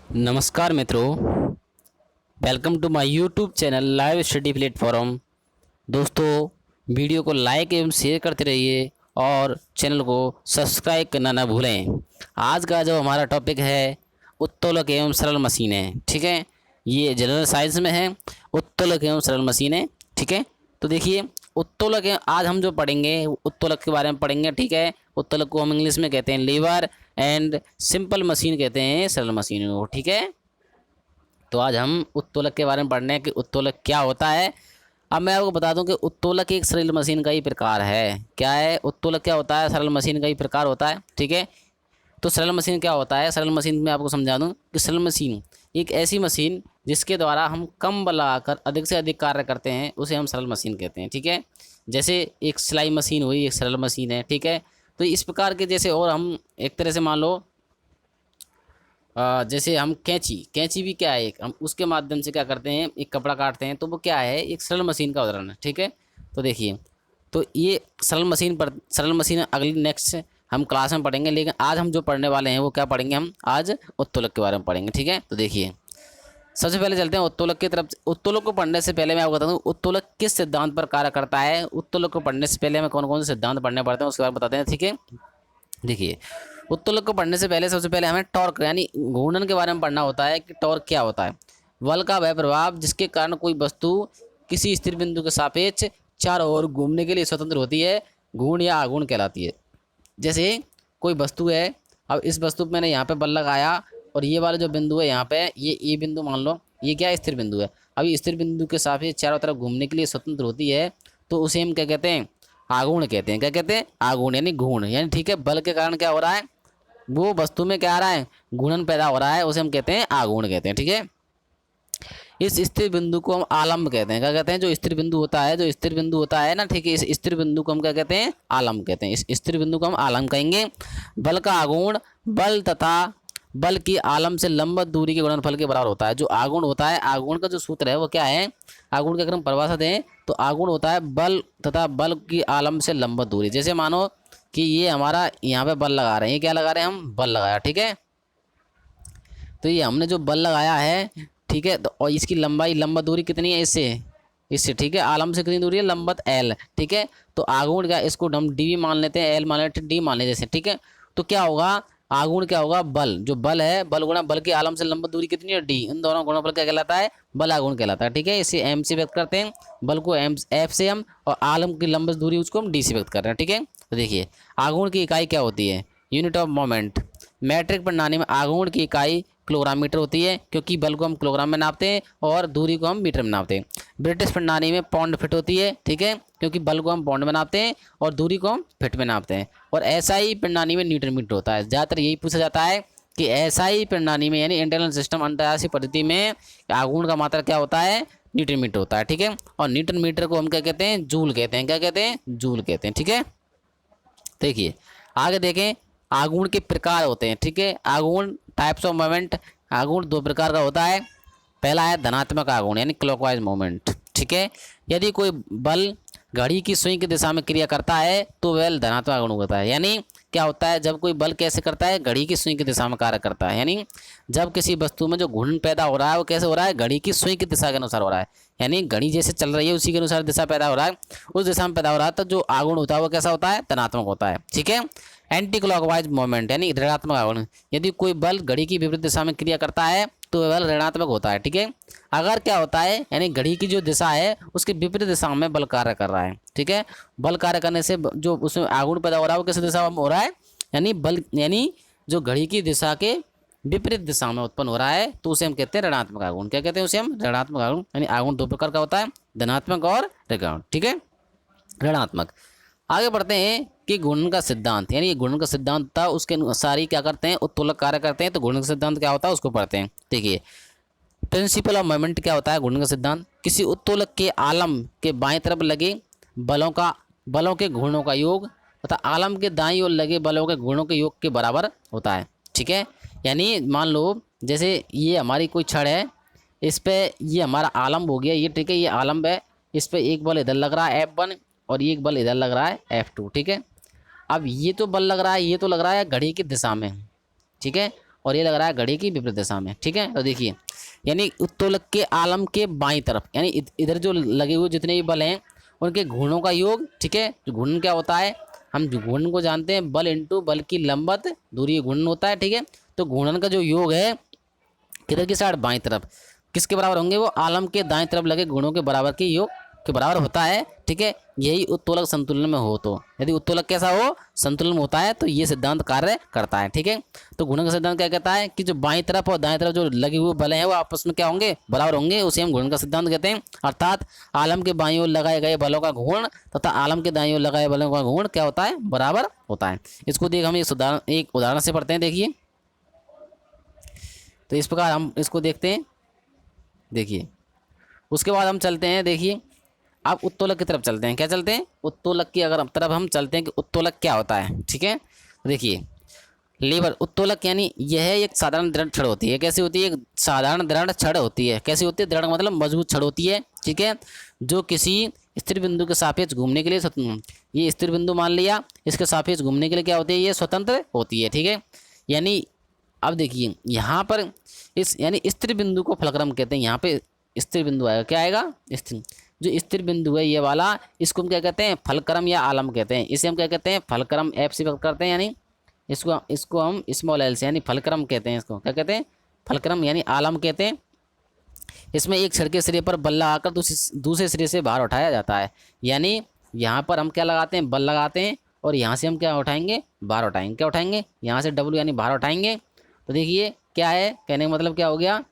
नमस्कार मित्रों, welcome to my YouTube channel live study platform. दोस्तों, वीडियो को लाइक एवं शेयर करते रहिए और चैनल को सब्सक्राइब करना ना भूलें। आज का जो हमारा टॉपिक है उत्तोलक एवं सरल मशीनें। ठीक है, ये जनरल साइंस में है, उत्तोलक एवं सरल मशीनें। ठीक है, तो देखिए उत्तोलक आज हम जो पढ़ेंगे उत्तोलक के बारे में पढ़ेंगे। ठीक है, उत्तोलक को हम इंग्लिश में कहते हैं लीवर एंड सिंपल मशीन कहते हैं सरल मशीन को। ठीक है, तो आज हम उत्तोलक के बारे में पढ़ने हैं कि उत्तोलक क्या होता है। अब मैं आपको बता दूं कि उत्तोलक एक सरल मशीन का ही प्रकार है। क्या है उत्तोलक, क्या होता है? सरल मशीन का ही प्रकार होता है। ठीक है, तो सरल मशीन क्या होता है? सरल मशीन में आपको समझा दूं कि सरल मशीन एक ऐसी मशीन जिसके द्वारा हम कम बल लगाकर अधिक से अधिक कार्य करते हैं, उसे हम सरल मशीन कहते हैं। ठीक है, जैसे एक सिलाई मशीन हुई, एक सरल मशीन है। ठीक है, तो इस प्रकार के जैसे और हम एक तरह से मान लो जैसे हम कैंची कैंची भी क्या है, एक हम उसके माध्यम से क्या करते हैं, एक कपड़ा काटते हैं, तो वो क्या है, एक सरल मशीन का उदाहरण है। ठीक है, तो देखिए, तो ये सरल मशीन अगली नेक्स्ट हम क्लास में पढ़ेंगे, लेकिन आज हम जो पढ़ने वाले हैं वो क्या पढ़ेंगे, हम आज उत्तोलक के बारे में पढ़ेंगे। ठीक है, तो देखिए सबसे पहले चलते हैं उत्तोलक की तरफ। उत्तोलक को पढ़ने से पहले मैं आपको बता दूं उत्तोलक किस सिद्धांत पर कार्य करता है। उत्तोलक को पढ़ने से पहले हमें कौन कौन से सिद्धांत पढ़ने पड़ते हैं उसके बारे में बताते हैं। ठीक है, देखिए उत्तोलक को पढ़ने से पहले सबसे पहले हमें टॉर्क यानी घूर्णन के बारे में पढ़ना होता है कि टॉर्क क्या होता है। बल का वह प्रभाव जिसके कारण कोई वस्तु किसी स्थिर बिंदु के सापेक्ष चारों ओर घूमने के लिए स्वतंत्र होती है, घूर्ण या आघूर्ण कहलाती है। जैसे कोई वस्तु है, अब इस वस्तु पे मैंने यहाँ पे बल लगाया और ये वाला जो बिंदु है यहाँ पे, ये बिंदु मान लो ये क्या है, स्थिर बिंदु है। अभी स्थिर बिंदु के सापेक्ष चारों तरफ घूमने के लिए स्वतंत्र होती है, तो उसे हम क्या कहते हैं, आघूर्ण कहते हैं। क्या कहते हैं? आघूर्ण यानी घूर्ण यानी। ठीक है, बल के कारण क्या हो रहा है, वो वस्तु में क्या आ रहा है, घूर्णन पैदा हो रहा है, उसे हम कहते हैं आघूर्ण कहते हैं। ठीक है, इस स्थिर बिंदु को हम आलम्ब कहते हैं। क्या कहते हैं? जो स्थिर बिंदु होता है, जो स्थिर बिंदु होता है ना, ठीक है, इस स्थिर बिंदु को हम क्या कहते हैं, आलम्ब कहते हैं। इस स्थिर बिंदु को हम आलम्ब कहेंगे। बल का आघूर्ण बल तथा बल की आलम्ब से लंबवत दूरी के गुणनफल के बराबर होता है। जो आघूर्ण होता है, आघूर्ण का जो सूत्र है वो क्या है, आघूर्ण की अगर हम परिभाषा दें तो आघूर्ण होता है बल तथा बल की आलम्ब से लंबवत दूरी। जैसे मानो कि ये हमारा यहाँ पे बल लगा रहे हैं, ये क्या लगा रहे हैं, हम बल लगाया। ठीक है, तो ये हमने जो बल लगाया है, ठीक है, तो और इसकी लंबाई लंबवत दूरी कितनी है इससे इससे ठीक है, आलम से कितनी दूरी है, लंबवत एल। ठीक है, तो आघूर्ण का इसको हम डी भी मान लेते हैं, एल मान लेते हैं, डी मान लेते हैं। ठीक है, तो क्या होगा, आघूर्ण क्या होगा, बल, जो बल है, बल गुणा बल की आलम से लंबवत दूरी कितनी है, डी। इन दोनों गुणनफल क्या कहलाता है, बल आघूर्ण कहलाता है। ठीक है, इसे एम से व्यक्त करते हैं, बल को एम एफ से हम, और आलम की लंबवत दूरी उसको हम डी से व्यक्त कर रहे हैं। ठीक है, तो देखिए आघूर्ण की इकाई क्या होती है, यूनिट ऑफ मोमेंट। मैट्रिक प्रणाली में आघूर्ण की इकाई किलोग्राम मीटर होती है, क्योंकि बल को हम किलोग्राम में नापते हैं और दूरी को हम मीटर में नापते हैं। ब्रिटिश प्रणाली में पाउंड फिट होती है, ठीक है, क्योंकि बल को हम पाउंड में नापते हैं और दूरी को हम फिट में नापते हैं। और एसआई प्रणाली में न्यूटन मीटर होता है। ज़्यादातर यही पूछा जाता है कि एसआई प्रणाली में यानी इंटरनल सिस्टम अंतर्राष्ट्रीय पद्धति में आघूर्ण का मात्रा क्या होता है, न्यूटन मीटर होता है। ठीक है, और न्यूटन मीटर को हम क्या कहते हैं, जूल कहते हैं। क्या कहते हैं, जूल कहते हैं। ठीक है, देखिए आगे देखें, आघूर्ण के प्रकार होते हैं। ठीक है, आघूर्ण टाइप्स ऑफ मोमेंट, आघूर्ण दो प्रकार का होता है। पहला है धनात्मक आघूर्ण यानी क्लॉकवाइज मोमेंट। ठीक है, यदि कोई बल घड़ी की सुई की दिशा में क्रिया करता है तो वह धनात्मक आघूर्ण होता है। यानी क्या होता है, जब कोई बल कैसे करता है, घड़ी की सुई की दिशा में कार्य करता है। यानी जब किसी वस्तु में जो घूर्णन पैदा हो रहा है वो कैसे हो रहा है, घड़ी की सुई की दिशा के अनुसार हो रहा है। यानी घड़ी जैसे चल रही है उसी के अनुसार दिशा पैदा हो रहा है, उस दिशा में पैदा हो रहा है, तो जो आघूर्ण होता है वो कैसा होता है, धनात्मक होता है। ठीक है, एंटी क्लॉकवाइज मोमेंट यानी ऋणात्मक आघूर्ण, यदि कोई बल घड़ी की विपरीत दिशा में क्रिया करता है तो वह बल ऋणात्मक होता है। ठीक है, अगर क्या होता है, यानी घड़ी की जो दिशा है उसके विपरीत दिशा में बल कार्य कर रहा है। ठीक है, बल कार्य करने से जो उसमें आघूर्ण पैदा हो रहा है वो किस दिशा में हो रहा है, यानी बल यानी जो घड़ी की दिशा के विपरीत दिशा में उत्पन्न हो रहा है, तो उसे हम कहते हैं ऋणात्मक आघूर्ण। क्या कहते हैं, उसे हम ऋणात्मक आघूर्ण। यानी आघूर्ण दो प्रकार का होता है, धनात्मक और ऋणात्मक। ठीक है, ऋणात्मक। आगे बढ़ते हैं कि घूर्णन का सिद्धांत, यानी ये घूर्णन का सिद्धांत था, उसके अनुसार ही क्या करते हैं, उत्तोलक कार्य करते हैं। तो घूर्णन का सिद्धांत क्या होता है उसको पढ़ते हैं। देखिए प्रिंसिपल ऑफ मोमेंट क्या होता है, घूर्णन का सिद्धांत किसी उत्तोलक के आलम के बाएं तरफ लगे बलों के घूर्णों का योग तथा आलम के दाईं ओर लगे बलों के घूर्णों के योग के बराबर होता है। ठीक है, यानी मान लो जैसे ये हमारी कोई छड़ है, इस पे ये हमारा आलम्ब हो गया, ये ठीक है, ये आलम्ब है, इस पे एक बल इधर लग रहा है F1 और एक बल इधर लग रहा है F2। ठीक है, अब ये तो बल लग रहा है, ये तो लग रहा है घड़ी की दिशा में। ठीक है, और ये लग रहा है घड़ी की विपरीत दिशा में, ठीक है। तो देखिए यानी उत्तोलक के आलम के बाईं तरफ, यानी इधर जो लगे हुए जितने भी बल हैं उनके घूर्णों का योग, ठीक है। जो घूर्णन क्या होता है, हम घूर्णन को जानते हैं, बल इंटू बल की लंबवत दूरी घूर्णन होता है, ठीक है। तो घूर्णन का जो योग है किधर की साइड, बाईं तरफ, किसके बराबर होंगे, वो आलम के दाएं तरफ लगे गुणों के बराबर के योग के बराबर होता है, ठीक है। यही उत्तोलक संतुलन में हो, तो यदि उत्तोलक कैसा हो, संतुलन में होता है, तो ये सिद्धांत कार्य करता है, ठीक है। तो गुणन का सिद्धांत क्या कहता है कि जो बाईं तरफ और दाएं तरफ जो लगे हुए बल हैं वो आपस में क्या होंगे, बराबर होंगे, उसे हम गुणन का सिद्धांत कहते हैं। अर्थात आलम के बाईं ओर लगाए गए बलों का गुण तथा आलम के दाईं ओर लगाए बलों का गुण क्या होता है, बराबर होता है। इसको देख हम एक उदाहरण से पढ़ते हैं, देखिए। तो इस प्रकार हम इसको देखते हैं, देखिए। उसके बाद हम चलते हैं, देखिए अब उत्तोलक की तरफ चलते हैं। क्या चलते हैं, उत्तोलक की अगर तरफ हम चलते हैं कि उत्तोलक क्या होता है, ठीक है। देखिए लीवर उत्तोलक यानी यह एक साधारण दृढ़ छड़ होती है। कैसी होती है, एक साधारण दृढ़ छड़ होती है। कैसी होती है, दृढ़ मतलब मजबूत छड़ होती है, ठीक है, जो किसी स्थिर बिंदु के सापेक्ष घूमने के लिए ये स्थिर बिंदु मान लिया, इसके सापेक्ष घूमने के लिए क्या होती है, ये स्वतंत्र होती है, ठीक है। यानी अब देखिए यहाँ पर इस यानी स्थिर बिंदु को फलक्रम कहते हैं। यहाँ पे स्थिर बिंदु आएगा, क्या आएगा, स्थिर, जो स्थिर बिंदु है ये वाला, इसको हम क्या कहते हैं, फलक्रम या आलम कहते हैं। इसे हम क्या कहते हैं, फलक्रम एफ से व्यक्त करते हैं, यानी इसको हम स्मॉल एल से यानी फलक्रम कहते हैं। इसको क्या कहते हैं, फलक्रम यानी आलम कहते हैं। इसमें एक छड़ के सिरे पर बल लगाकर दूसरे सिरे से बाहर उठाया जाता है। यानी यहाँ पर हम क्या लगाते हैं, बल लगाते हैं, और यहाँ से हम क्या उठाएंगे, बाहर उठाएंगे। क्या उठाएंगे, यहाँ से डब्ल्यू यानी बाहर उठाएंगे। तो देखिए क्या है, कहने का मतलब क्या हो गया,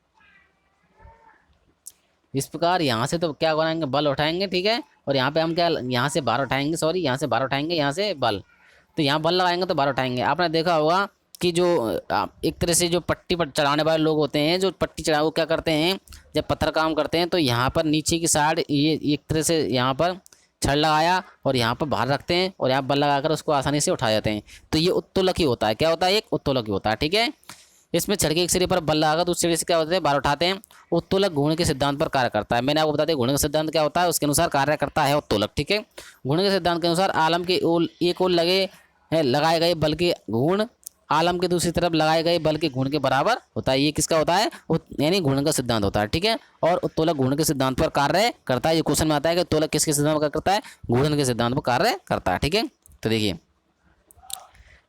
इस प्रकार यहाँ से तो क्या बनाएंगे, बल उठाएंगे, ठीक है। और यहाँ पे हम क्या, यहाँ से बाहर उठाएंगे, सॉरी यहाँ से बाहर उठाएंगे, यहाँ से बल, तो यहाँ बल लगाएंगे तो बाहर उठाएंगे। आपने देखा होगा कि जो एक तरह से जो पट्टी पर चढ़ाने वाले लोग होते हैं, जो पट्टी चढ़ा वो क्या करते हैं, जब पत्थर काम करते हैं तो यहाँ पर नीचे की साइड ये एक तरह से यहाँ पर छड़ लगाया और यहाँ पर बाहर रखते हैं और यहाँ बल लगाकर उसको आसानी से उठा जाते हैं। तो ये उत्तोलक ही होता है। क्या होता है, एक उत्तोलक ही होता है, ठीक है। इसमें छड़ के एक सिरे पर बल लगाकर दूसरे सिरे से क्या होता है, बाहर उठाते हैं। उत्तोलक घूर्णन के सिद्धांत पर कार्य करता है। मैंने आपको बता दिया घूर्णन का सिद्धांत क्या होता है, उसके अनुसार कार्य करता है उत्तोलक, ठीक है। घूर्णन के सिद्धांत के अनुसार आलम के एक ओर लगाए गए बल के घूर्ण आलम के दूसरी तरफ लगाए गए बल के घूर्ण के बराबर होता है। ये किसका होता है, यानी घूर्णन का सिद्धांत होता है, ठीक है। और उत्तोलक घूर्णन के सिद्धांत पर कार्य करता है। ये क्वेश्चन में आता है कि उत्तोलक किसके सिद्धांत पर करता है, घूर्णन के सिद्धांत पर कार्य करता है, ठीक है। तो देखिए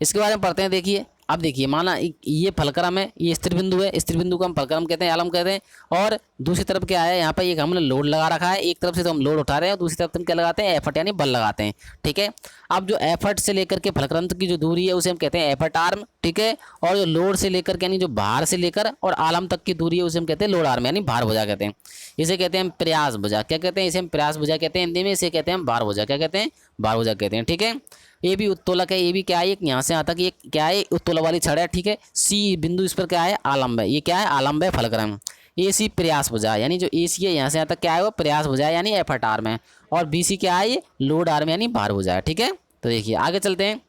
इसके बारे में पढ़ते हैं। देखिए अब देखिए माना ये फलक्रम है, ये स्थिर बिंदु है, स्थिर बिंदु को हम फलक्रम कहते हैं, आलम कहते हैं। और दूसरी तरफ क्या है, यहाँ पर एक हमने लोड लगा रखा है, एक तरफ से तो हम लोड उठा रहे हैं और दूसरी तरफ हम क्या लगाते हैं, एफर्ट यानी बल लगाते हैं, ठीक है। अब जो एफर्ट से लेकर के फलक्रम की जो दूरी है उसे हम कहते हैं एफर्ट आर्म, ठीक है। और जो लोड से लेकर के यानी जो भार से लेकर और आलम तक की दूरी है उसे हम कहते हैं लोड आर्म यानी भार भुजा कहते हैं। इसे कहते हैं हम प्रयास भुजा, क्या कहते हैं, इसे हम प्रयास भुजा कहते हैं हिंदी में। इसे कहते हैं हम भार भुजा, क्या कहते हैं, भार भुजा कहते हैं, ठीक है। ये भी उत्तोलक है, ये भी क्या है, एक यहाँ से आता कि ये क्या है, उत्तोलक वाली छड़ है, ठीक है। सी बिंदु इस पर क्या है, आलम्ब है, ये क्या है, आलम्ब है फलक्रम। ए सी प्रयास भुजा यानी जो ए सी है यहाँ से आता क्या है, वो प्रयास भुजा है यानी एफर्ट आर्म है। और बी सी क्या है, ये लोड आर्म यानी भार भुजा है, ठीक है। तो देखिए आगे चलते हैं।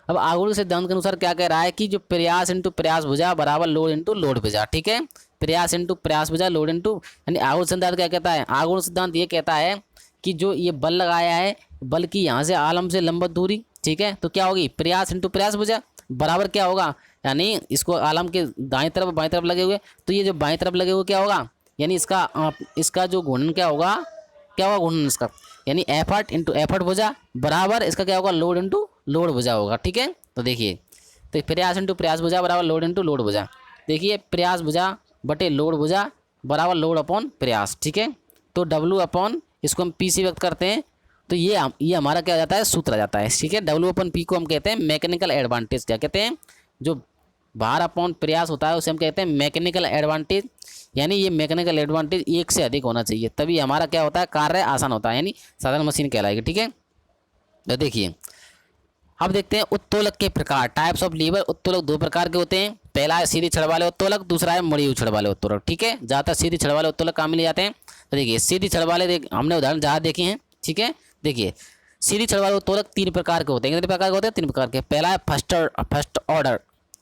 अब आगुण सिद्धांत के अनुसार क्या कह रहा है कि जो प्रयास इंटू प्रयास भुजा बराबर लोड इंटू लोड भुजा, ठीक है। प्रयास इंटू प्रयास भुजा लोड इंटू, यानी आगुण सिद्धांत क्या कहता है, आगुण सिद्धांत ये कहता है कि जो ये बल लगाया है, बल की यहाँ से आलम से लंबवत दूरी, ठीक है। तो क्या होगी, प्रयास इंटू प्रयास भुजा बराबर क्या होगा, यानी इसको आलम के दाएं तरफ बाएं तरफ लगे हुए, तो ये जो बाएं तरफ लगे हुए क्या होगा, यानी इसका जो गुणन क्या होगा, गुणन इसका, यानी एफर्ट इंटू एफर्ट भुजा बराबर इसका क्या होगा, लोड इंटू लोड भुजा होगा, ठीक है। तो देखिए तो प्रयास इंटू प्रयास भुजा बराबर लोड इंटू लोड भुजा। देखिए प्रयास भुजा बटे लोड भुजा बराबर लोड अपॉन प्रयास, ठीक है। तो डब्ल्यू अपॉन इसको हम पी से व्यक्त करते हैं, तो ये हमारा क्या हो जाता है, सूत्र आ जाता है, ठीक है। डब्ल्यू अपन पी को हम कहते हैं मैकेनिकल एडवांटेज, क्या कहते हैं, जो भार अपॉन प्रयास होता है उसे हम कहते हैं मैकेनिकल एडवांटेज। यानी ये मैकेनिकल एडवांटेज एक से अधिक होना चाहिए, तभी हमारा क्या होता है, कार्य आसान होता है, यानी साधारण मशीन कहलाएगी, ठीक है। तो देखिए अब देखते हैं उत्तोलक के प्रकार, टाइप्स ऑफ लीवर। उत्तोलक दो प्रकार के होते हैं, पहला है सीधी छड़ वाले उत्तोलक, दूसरा है मुड़ी हुई छड़ वाले उत्तोलक, ठीक है। ज़्यादातर सीधी छड़ वाले उत्तोलक काम में ले जाते हैं। तो देखिए सीधी छड़ वाले हमने उदाहरण ज़्यादा देखे हैं, ठीक है। देखिए सीधी छड़ वाले उत्तोलक तीन प्रकार के होते हैं, कितने प्रकार के होते हैं, तीन प्रकार के। पहला है फर्स्ट ऑर्डर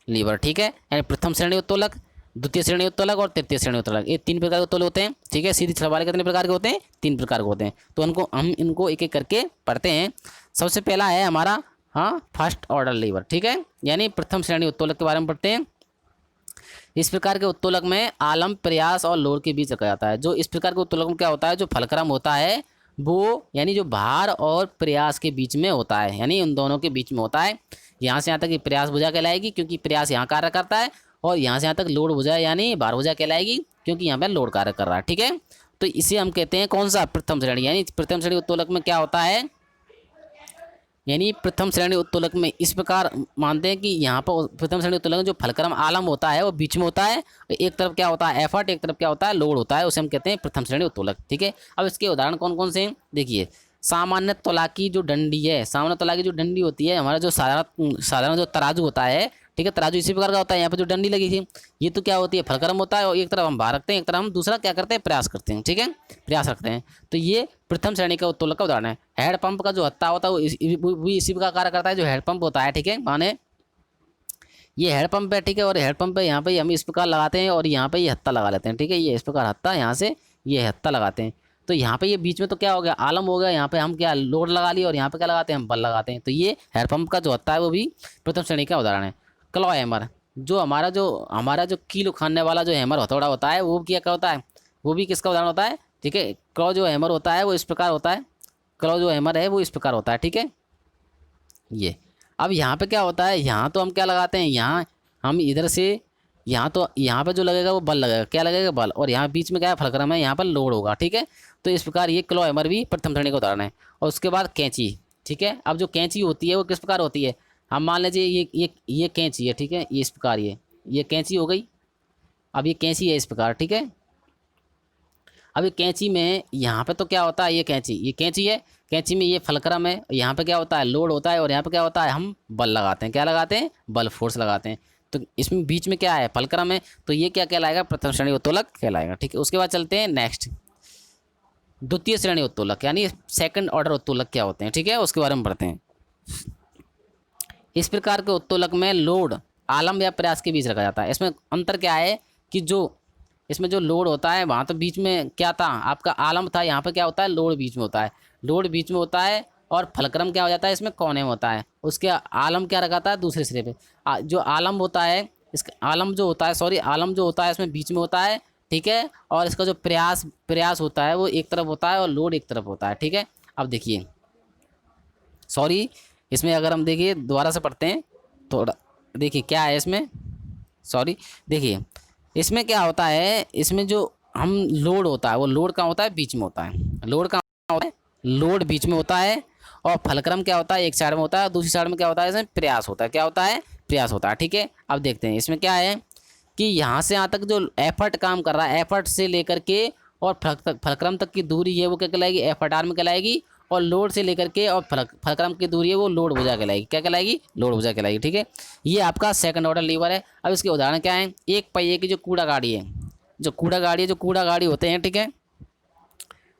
लीवर, ठीक है, यानी प्रथम श्रेणी उत्तोलक, द्वितीय श्रेणी उत्तोलक और तृतीय श्रेणी उत्तोलक, ये तीन प्रकार के उत्तोलक होते हैं, ठीक है। सीधी छड़ वाले कितने प्रकार के होते हैं, तीन प्रकार के होते हैं। तो हम इनको एक एक करके पढ़ते हैं। सबसे पहला है हमारा फर्स्ट ऑर्डर लीवर, ठीक है, यानी प्रथम श्रेणी उत्तोलक के बारे में पढ़ते हैं। इस प्रकार के उत्तोलक में आलम, प्रयास और लोड के बीच रखा जाता है। जो इस प्रकार के उत्तोलक में क्या होता है, जो फलक्रम होता है वो यानी जो भार और प्रयास के बीच में होता है, यानी उन दोनों के बीच में होता है। यहाँ से यहाँ तक ये प्रयास भुजा कहलाएगी क्योंकि प्रयास यहाँ कार्य करता है, और यहाँ से यहाँ तक लोड भुजा यानी भार भुजा कहलाएगी क्योंकि यहाँ पे लोड कार्य कर रहा है। ठीक है, तो इसे हम कहते हैं कौन सा, प्रथम श्रेणी। यानी प्रथम श्रेणी उत्तोलक में क्या होता है, यानी प्रथम श्रेणी उत्तोलक में इस प्रकार मानते हैं कि यहाँ पर प्रथम श्रेणी उत्तोलक में जो फलक्रम आलम होता है वो बीच में होता है, एक तरफ क्या होता है एफर्ट, एक तरफ क्या होता है लोड होता है, उसे हम कहते हैं प्रथम श्रेणी उत्तोलक। ठीक है, अब इसके उदाहरण कौन कौन से हैं देखिए। सामान्य तौला की जो डंडी है, सामान्य तौला की जो डंडी होती है, हमारा जो साधारण जो तराजू होता है, ठीक है, तराजू इसी प्रकार का होता है। यहाँ पे जो डंडी लगी थी ये तो क्या होती है, फलक्रम होता है, और एक तरफ हम भार रखते हैं, एक तरफ हम दूसरा क्या करते हैं, प्रयास करते हैं। ठीक है, प्रयास रखते हैं। तो ये प्रथम श्रेणी का उत्तोलक का उदाहरण है। हेड पंप का जो हत्था होता है वो इसी प्रकार कार्य करता है, जो हेड पंप होता है। ठीक है, माने ये हेड पंप है, ठीक है, और हेड पंप है यहाँ पे हम इस प्रकार लगाते हैं और यहाँ पे ये हत्था लगा लेते हैं। ठीक है, ये इस प्रकार हत्था, यहाँ से ये हत्था लगाते हैं। तो यहाँ पे ये बीच में तो क्या हो गया, आलम हो गया, यहाँ पे हम क्या लोड लगा लिए, और यहाँ पे क्या लगाते हैं, हम बल लगाते हैं। तो ये हेड पंप का जो हत्था है वो भी प्रथम श्रेणी का उदाहरण है। क्लॉ हैमर, जो हमारा जो कील उखाड़ने वाला जो हैमर हथौड़ा होता है वो क्या होता है, वो भी किसका उदाहरण होता है। ठीक है, क्लॉ जो हैमर होता है वो इस प्रकार होता है, क्लॉ जो हैमर है वो इस प्रकार होता है। ठीक है, ये अब यहाँ पे क्या होता है, यहाँ तो हम क्या लगाते हैं, यहाँ हम इधर से यहाँ पे जो लगेगा वो बल लगेगा, क्या लगेगा, बल, और यहाँ बीच में क्या है, फलक्रम है, यहाँ पर लोड होगा। ठीक है, तो इस प्रकार ये क्लॉ हैमर भी प्रथम श्रेणी का उदाहरण है। और उसके बाद कैंची। ठीक है, अब जो कैंची होती है वो किस प्रकार होती है, हम मान लीजिए ये कैंची है। ठीक है, ये इस प्रकार ये कैंची हो गई। अब ये कैंची है इस प्रकार। ठीक है, अब ये कैंची में यहाँ पे तो क्या होता है, ये कैंची है, कैंची में ये फलक्रम है, यहाँ पे क्या होता है, लोड होता है, और यहाँ पे क्या होता है, हम बल लगाते हैं, क्या लगाते हैं, बल, फोर्स लगाते हैं। तो इसमें बीच में क्या है, फलक्रम है, तो ये क्या कहलाएगा, प्रथम श्रेणी उत्तोलक कहलाएगा। ठीक है, उसके बाद चलते हैं नेक्स्ट, द्वितीय श्रेणी उत्तोलक, यानी सेकंड ऑर्डर उत्तोलक क्या होते हैं। ठीक है, उसके बारे में पढ़ते हैं। इस प्रकार के उत्तोलक में लोड आलम या प्रयास के बीच रखा जाता है। इसमें अंतर क्या है कि जो इसमें जो लोड होता है वहाँ तो बीच में क्या था, आपका आलम था, यहाँ पे क्या होता है, लोड बीच में होता है, लोड बीच में होता है, और फलक्रम क्या हो जाता है, इसमें कोने में होता है, उसके आलम क्या रखा है दूसरे सिरे पे। जो आलम होता है, इसका आलम जो होता है, आलम जो होता है इसमें बीच में होता है। ठीक है, और इसका जो प्रयास होता है वो एक तरफ होता है और लोड एक तरफ होता है। ठीक है, अब देखिए इसमें अगर हम देखिए दोबारा से पढ़ते हैं थोड़ा, देखिए क्या है इसमें, देखिए इसमें क्या होता है, इसमें जो हम लोड होता है वो लोड कहाँ होता है, बीच में होता है, लोड कहाँ होता है, लोड बीच में होता है, और फलक्रम क्या होता है, एक साइड में होता है, दूसरी साइड में क्या होता है, इसमें प्रयास होता है, क्या होता है, प्रयास होता है। ठीक है, अब देखते हैं इसमें क्या है कि यहाँ से यहाँ तक जो एफर्ट काम कर रहा है, एफर्ट से लेकर के और फलक्रम तक की दूरी है वो क्या कहलाएगी, एफर्ट आर्म कहलाएगी, और लोड से लेकर के और फलक्रम की दूरी है वो लोड भुजा कहलाएगी, क्या कहलाएगी, लोड भुजा कहलाएगी। ठीक है, ये आपका सेकंड ऑर्डर लीवर है। अब इसके उदाहरण क्या है, एक पहिए की जो कूड़ा गाड़ी है, जो कूड़ा गाड़ी होते हैं। ठीक है,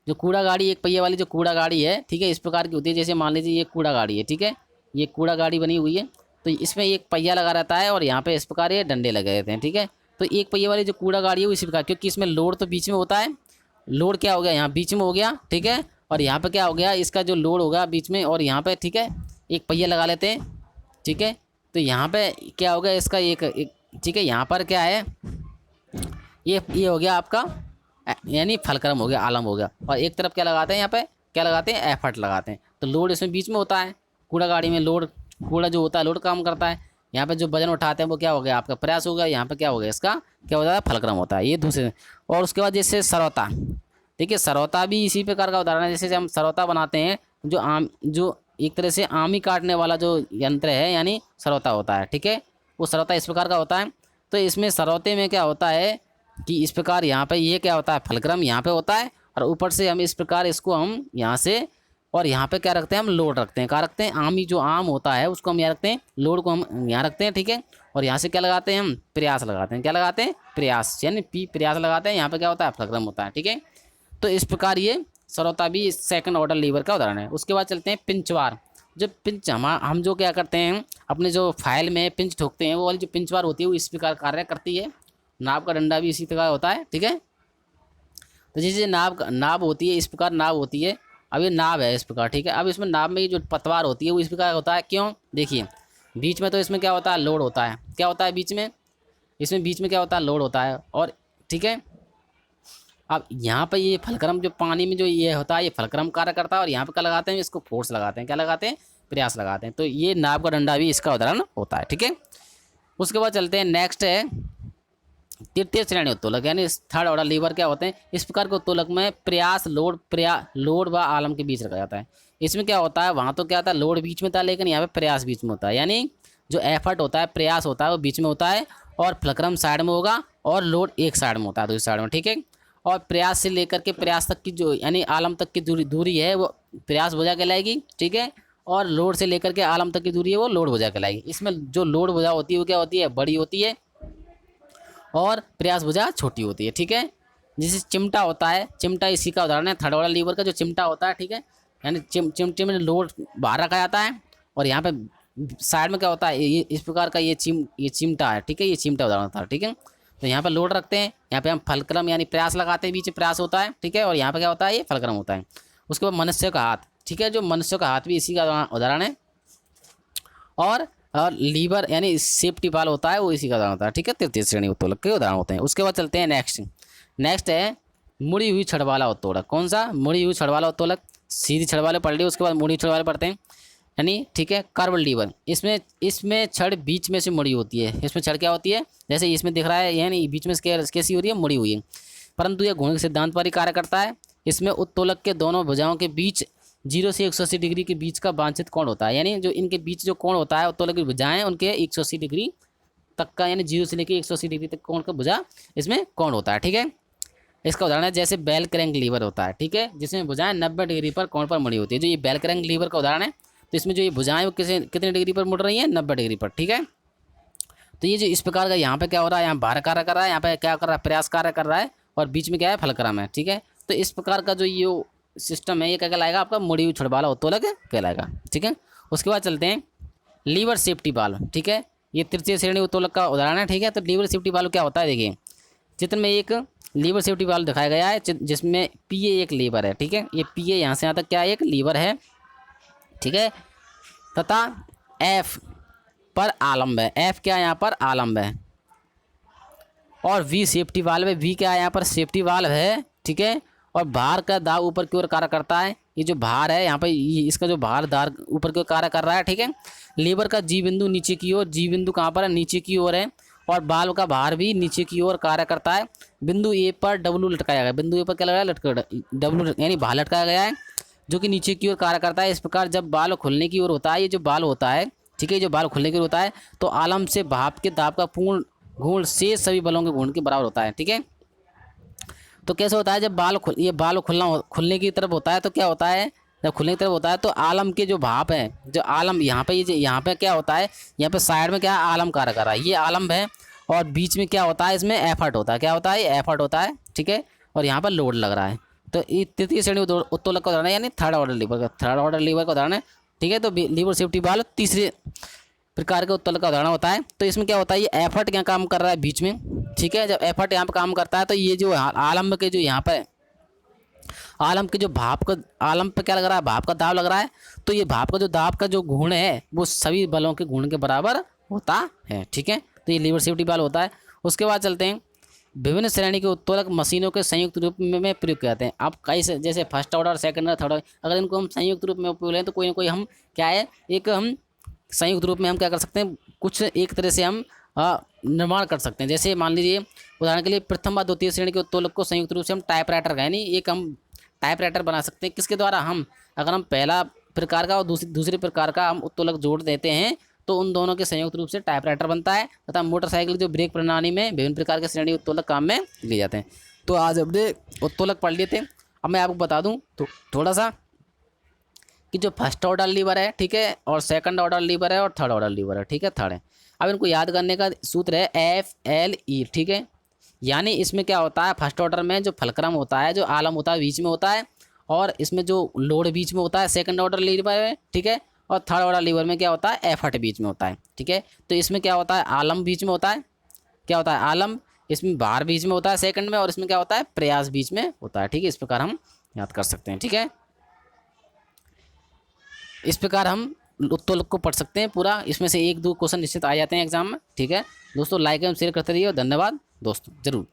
जो कूड़ा गाड़ी, एक पहिए वाली जो कूड़ा गाड़ी है, ठीक है, इस प्रकार की होती है। जैसे मान लीजिए ये कूड़ा गाड़ी है, ठीक है, ये कूड़ा गाड़ी बनी हुई है, तो इसमें एक पहिया लगा रहता है और यहाँ पे इस प्रकार ये डंडे लगे रहते हैं। ठीक है, तो एक पहिए वाली जो कूड़ा गाड़ी है वो इसी प्रकार, क्योंकि इसमें लोड तो बीच में होता है, लोड क्या हो गया, यहाँ बीच में हो गया। ठीक है, और यहाँ पे क्या हो गया, इसका जो लोड होगा बीच में, और यहाँ पे ठीक है एक पहिया लगा लेते हैं। ठीक है, तो यहाँ पे क्या हो गया, इसका एक ठीक है, यहाँ पर क्या है, ये हो गया आपका, यानी फलक्रम हो गया, आलम हो गया, और एक तरफ क्या लगाते हैं, यहाँ पे क्या लगाते हैं, एफर्ट लगाते हैं। तो लोड इसमें बीच में होता है, कूड़ा गाड़ी में लोड, कूड़ा जो होता है लोड काम करता है, यहाँ पे जो वजन उठाते हैं वो क्या हो गया, आपका प्रयास हो गया, यहाँ पे क्या हो गया, इसका क्या होता है, फलक्रम होता है, ये दूसरे। और उसके बाद जैसे सरौता, देखिए सरौता भी इसी प्रकार का उदाहरण है। जैसे हम सरौता बनाते हैं, जो एक तरह से आमी काटने वाला जो यंत्र है, यानी सरौता होता है। ठीक है, वो सरौता इस प्रकार का होता है। तो इसमें सरौते में क्या होता है कि इस प्रकार यहाँ पे ये क्या होता है, फलक्रम यहाँ पे होता है, और ऊपर से हम इस प्रकार इसको हम यहाँ से, और यहाँ पे क्या रखते हैं, हम लोड रखते हैं, क्या रखते हैं, आमी जो आम होता है उसको हम यहाँ रखते हैं, लोड को हम यहाँ रखते हैं। ठीक है, और यहाँ से क्या लगाते हैं, हम प्रयास लगाते हैं, क्या लगाते हैं, प्रयास, यानी प्रयास लगाते हैं, यहाँ पे क्या होता है, फलक्रम होता है। ठीक है, तो इस प्रकार ये सरौता भी सेकंड ऑर्डर लीवर का उदाहरण है। उसके बाद चलते हैं पिंचवार। जो पिंच हम जो क्या करते हैं, अपने जो फाइल में पिंच ठोकते हैं, वो वाली जो पिंचवार होती है वो इस प्रकार कार्य करती है। नाव का डंडा भी इसी प्रकार होता है। ठीक है, तो जैसे नाव होती है, इस प्रकार नाव होती है। अब ये नाव है इस प्रकार। ठीक है, अब इसमें नाव में ये जो पतवार होती है वो इस प्रकार होता है। क्यों, देखिए बीच में तो इसमें क्या होता है, लोड होता है, क्या होता है बीच में, इसमें बीच में क्या होता है, लोड होता है। और ठीक है, अब यहाँ पे ये फलक्रम जो पानी में जो ये होता है, ये फलक्रम कार्य करता है, और यहाँ पे क्या लगाते हैं, इसको फोर्स लगाते हैं, क्या लगाते हैं, प्रयास लगाते हैं। तो ये नाव का डंडा भी इसका उदाहरण होता है। ठीक है, उसके बाद चलते हैं, नेक्स्ट है तृतीय श्रेणी उत्तोलक, यानी थर्ड ऑर्डर लीवर क्या होते हैं। इस प्रकार के उत्तोलक में प्रयास लोड व आलम के बीच रखा जाता है। इसमें क्या होता है, वहाँ तो क्या होता है, लोड बीच में था, लेकिन यहाँ पे प्रयास बीच में होता है, यानी जो एफर्ट होता है, प्रयास होता है, वो बीच में होता है, और फलक्रम साइड में होगा, और लोड एक साइड में होता है, दूसरी साइड में। ठीक है, और प्रयास से लेकर के प्रयास तक की जो यानी आलम तक की दूरी है, वो प्रयास भुजा कहलाएगी। ठीक है, और लोड से लेकर के आलम तक की दूरी है, वो लोड भुजा कहलाएगी। इसमें जो लोड भुजा होती है वो क्या होती है, बड़ी होती है, और प्रयास भुजा छोटी होती है। ठीक है, जैसे चिमटा होता है, चिमटा इसी का उदाहरण है, थर्ड वाला लीवर का जो चिमटा होता है। ठीक है, यानी चिमटे में लोड बाहर रखा जाता है, और यहाँ पे साइड में क्या होता है, ये इस प्रकार का ये चिमटा है। ठीक है, ये चिमटा उदाहरण होता है। ठीक है, तो यहाँ पे लोड रखते हैं, यहाँ पे हम फलक्रम यानी प्रयास लगाते हैं, बीच में प्रयास होता है। ठीक है, और यहाँ पे क्या होता है, ये फलक्रम होता है। उसके बाद मनुष्य का हाथ। ठीक है, जो मनुष्य का हाथ भी इसी का उदाहरण है, और लीवर यानी सेफ्टी बाल होता है, वो इसी का उदाहरण होता है। ठीक है, तृतीय श्रेणी उत्तोलक के उदाहरण होते हैं। उसके बाद चलते हैं नेक्स्ट है मुड़ी हुई छड़ वाला उत्तोलक। कौन सा, मुड़ी हुई छड़ वाला उत्तोलक। सीधी छड़ वाले पढ़ लिए, उसके बाद मुड़ी छड़ वाले पढ़ते हैं, यानी ठीक है, कर्व लीवर। इसमें छड़ बीच में से मुड़ी होती है। इसमें छड़ क्या होती है, जैसे इसमें दिख रहा है, यानी बीच में कैसी हो रही है, मुड़ी हुई है, परंतु यह घूर्णन के सिद्धांत पर ही कार्य करता है। इसमें उत्तोलक के दोनों भुजाओं के बीच 0 से 180 डिग्री के बीच का वांछित कोण होता है, यानी जो इनके बीच जो कोण होता है उत्तोलक की भुजाएं, उनके 180 डिग्री तक का, यानी 0 से लेकर 180 डिग्री तक कोण का भुजा इसमें कोण होता है। ठीक है, इसका उदाहरण है जैसे बेल क्रैंक लीवर होता है। ठीक है, जिसमें भुजाएं 90 डिग्री पर कोण पर मुड़ी होती है। जो ये बेल क्रैंक लीवर का उदाहरण है, तो इसमें जो ये भुजाएं वो कितने डिग्री पर मुड़ रही हैं, 90 डिग्री पर। ठीक है, तो ये जो इस प्रकार का यहाँ पे क्या हो रहा है, यहाँ बाहर कार्य कर रहा है, यहाँ पे क्या कर रहा है, प्रयास कार्य कर रहा है, और बीच में क्या है, फलक्रम है। ठीक है, तो इस प्रकार का जो ये सिस्टम है, ये क्या कहलाएगा, आपका मुड़ी हुई छड़ वाला उत्तोलक कहलाएगा। ठीक है, उसके बाद चलते हैं लीवर सेफ्टी वाल्व। ठीक है, ये तृतीय श्रेणी उत्तोलक का उदाहरण है। ठीक है, तो लीवर सेफ्टी वाल्व क्या होता है, देखिए चित्र में एक लीवर सेफ्टी वाल्व दिखाया गया है, जिसमें पीए एक लीवर है। ठीक है, ये पीए यहाँ से यहाँ तक क्या है, एक लीवर है। ठीक है, तथा एफ पर आलम्ब है, एफ क्या है यहाँ पर, आलम्ब है, और वी सेफ्टी वाल्व है, वी क्या है यहाँ पर, सेफ्टी वाल्व है। ठीक है, और भार का दाब ऊपर की ओर कार्य करता है। ये जो भार है यहाँ पे, इसका जो भार दार ऊपर की ओर कार्य कर रहा है। ठीक है, लीवर का जी बिंदु नीचे की ओर, जी बिंदु कहाँ पर है, नीचे की ओर है, और बाल का भार भी नीचे की ओर कार्य करता है। बिंदु ए पर डब्लू लटकाया गया, बिंदु ए पर क्या लगाया, लटका डब्लू यानी भार लटकाया गया है, जो कि नीचे की ओर कार्य करता है। इस प्रकार जब बाल खुलने की ओर होता है, ये जो बाल होता है, ठीक है, जो बाल खुलने की ओर होता है, तो आलम से भाप के दाब का पूर्ण घूर्ण से सभी बलों के घूर्ण के बराबर होता है। ठीक है, तो कैसे होता है, जब ये बाल खुलने की तरफ होता है, तो क्या होता है, जब खुलने की तरफ होता है, तो आलम के जो भाप है, जो आलम यहाँ पे, यहाँ पे क्या होता है, यहाँ पे साइड में क्या है, आलम कार्य कर रहा है, ये आलम है, और बीच में क्या होता है, इसमें एफर्ट होता है, क्या होता है, एफर्ट होता है। ठीक है, और यहाँ पर लोड लग रहा है। तो ये तृतीय श्रेणी उत्तोलक का उदाहरण है, यानी थर्ड ऑर्डर लीवर का उदाहरण है। ठीक है, तो लीवर सेफ्टी वाल्व तीसरे प्रकार के उत्तोलक का उदाहरण होता है। तो इसमें क्या होता है, ये एफर्ट क्या काम कर रहा है बीच में। ठीक है, जब एफर्ट यहाँ पे काम करता है, तो ये जो आलम के जो यहाँ पे आलम के जो भाप का, आलम पे क्या लग रहा है, भाप का दाब लग रहा है, तो ये भाप का जो दाब का जो गुण है, वो सभी बलों के गुण के बराबर होता है। ठीक है, तो ये लीवर सेफ्टी वाल्व होता है। उसके बाद चलते हैं विभिन्न श्रेणी के उत्तोलक मशीनों के संयुक्त रूप में प्रयोग किए जाते हैं। आप कई से जैसे first order, second order, third order, अगर इनको हम संयुक्त रूप में उपयोग लें, तो कोई ना कोई हम क्या है, एक हम संयुक्त रूप में हम क्या कर सकते हैं, कुछ एक तरह से हम निर्माण कर सकते हैं। जैसे मान लीजिए उदाहरण के लिए प्रथम व द्वितीय श्रेणी के उत्तोलक को संयुक्त रूप से हम टाइपराइटर का, यानी एक हम टाइपराइटर बना सकते हैं। किसके द्वारा, हम अगर हम पहला प्रकार का और दूसरे प्रकार का हम उत्तोलक जोड़ देते हैं, तो उन दोनों के संयुक्त रूप से टाइपराइटर बनता है। तथा मोटरसाइकिल जो ब्रेक प्रणाली में विभिन्न प्रकार के श्रेणी उत्तोलक काम में लिए जाते हैं। तो आज अपने उत्तोलक पढ़ लिए थे। अब मैं आपको बता दूं तो थोड़ा सा कि जो फर्स्ट ऑर्डर लीवर है, ठीक है, और सेकंड ऑर्डर लीवर है, और थर्ड ऑर्डर लीवर है, ठीक है, थर्ड है। अब इनको याद करने का सूत्र है FLE, ठीक है। यानी इसमें क्या होता है, फर्स्ट ऑर्डर में जो फलक्रम होता है, जो आलम होता है, बीच में होता है, और इसमें जो लोड बीच में होता है सेकंड ऑर्डर लीवर में, ठीक है, और थर्ड ऑर्डर लीवर में क्या होता है, एफर्ट बीच में होता है, ठीक है। तो इसमें क्या होता है, आलम बीच में होता है, क्या होता है, आलम, इसमें भार बीच में होता है सेकंड में, और इसमें क्या होता है, प्रयास बीच में होता है, ठीक है। इस प्रकार हम याद कर सकते हैं, ठीक है। इस प्रकार हम उत्तोलन को पढ़ सकते हैं पूरा, इसमें से 1-2 क्वेश्चन निश्चित आ जाते हैं एग्जाम में। ठीक है दोस्तों, लाइक एवं शेयर करते रहिए। धन्यवाद दोस्तों, जरूर।